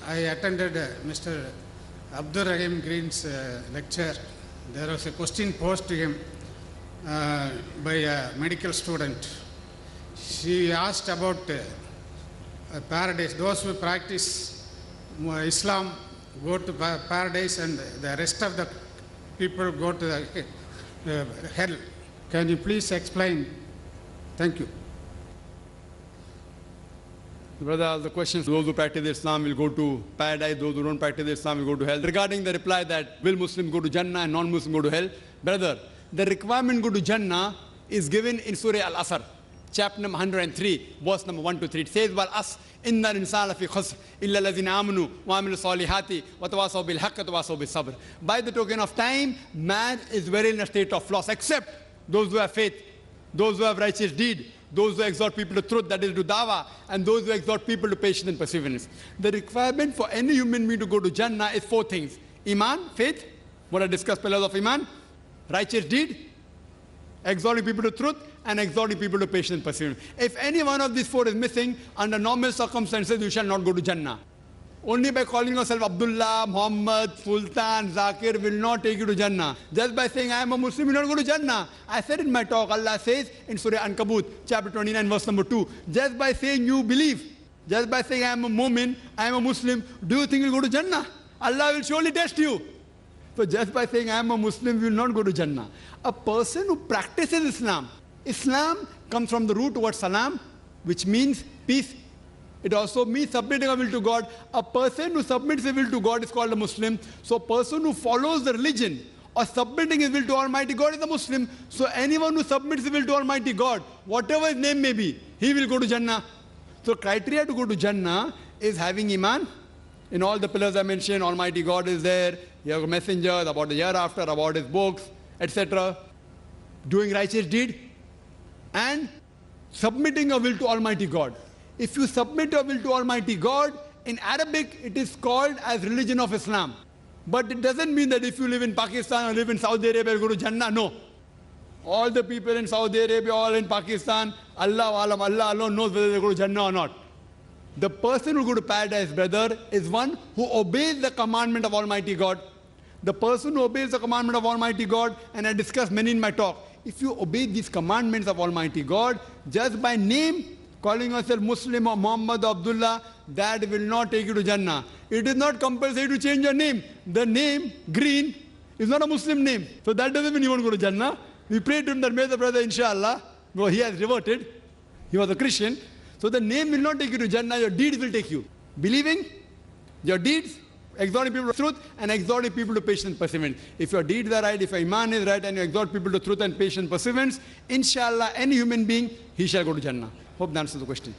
I attended Mr. Abdur Rahim Green's lecture. There was a question posed to him by a medical student. She asked about paradise. Those who practice Islam go to paradise and the rest of the people go to the hell. Can you please explain? Thank you. Brother, the questions, those who practice Islam will go to paradise, those who don't practice Islam will go to hell. Regarding the reply that will Muslim go to Jannah and non-Muslim go to hell, brother, the requirement go to Jannah is given in Surah Al-Asr, chapter number 103, verse number 1 to 3. It says, وَالْأَصْرِ إِنَّ الْإِنسَانَ لَفِي خُسْرٍ إِلَّا الَّذِينَ آمَنُوا وَعَمِلُوا الصَّالِحَاتِ وَتَوَاصَوْا بِالْحَقِّ وَتَوَاصَوْا بِالصَّبْرِ. By the token of time, man is very in a state of loss, except those who have faith, those who have righteous deed, those who exhort people to truth, that is to dawah, and those who exhort people to patience and perseverance. The requirement for any human being to go to Jannah is 4 things. Iman, faith, what I discussed, pillars of Iman, righteous deed, exhorting people to truth, and exhorting people to patience and perseverance. If any one of these 4 is missing, under normal circumstances, you shall not go to Jannah. Only by calling yourself Abdullah, Muhammad, Sultan, Zakir will not take you to Jannah. Just by saying, I am a Muslim, you will not go to Jannah. I said in my talk, Allah says in Surah Ankabut, chapter 29, verse number 2, just by saying you believe, just by saying I am a Mu'min, I am a Muslim, do you think you will go to Jannah? Allah will surely test you. So just by saying I am a Muslim, you will not go to Jannah. A person who practices Islam, Islam comes from the root word salam, which means peace. It also means submitting a will to God. A person who submits his will to God is called a Muslim. So a person who follows the religion or submitting his will to Almighty God is a Muslim. So anyone who submits his will to Almighty God, whatever his name may be, he will go to Jannah. So criteria to go to Jannah is having Iman. In all the pillars I mentioned, Almighty God is there. You have messengers, about the hereafter, about his books, etc. Doing righteous deed and submitting a will to Almighty God. If you submit your will to Almighty God, in Arabic it is called as religion of Islam. But it doesn't mean that if you live in Pakistan or live in Saudi Arabia, you go to Jannah. No. All the people in Saudi Arabia, all in Pakistan, Allah alone knows whether they go to Jannah or not. The person who go to paradise, brother, is one who obeys the commandment of Almighty God. The person who obeys the commandment of Almighty God, and I discussed many in my talk, if you obey these commandments of Almighty God, just by name, calling yourself Muslim or Muhammad or Abdullah, that will not take you to Jannah. It is not compulsory to change your name. The name, Green, is not a Muslim name. So that doesn't mean you won't go to Jannah. We prayed to him that may the brother, inshallah, well, he has reverted. He was a Christian. So the name will not take you to Jannah, your deeds will take you. Believing, your deeds, exhorting people to truth, and exhorting people to patience and perseverance. If your deeds are right, if your Iman is right, and you exhort people to truth and patience and perseverance, inshallah, any human being, he shall go to Jannah. Hope that answers the question.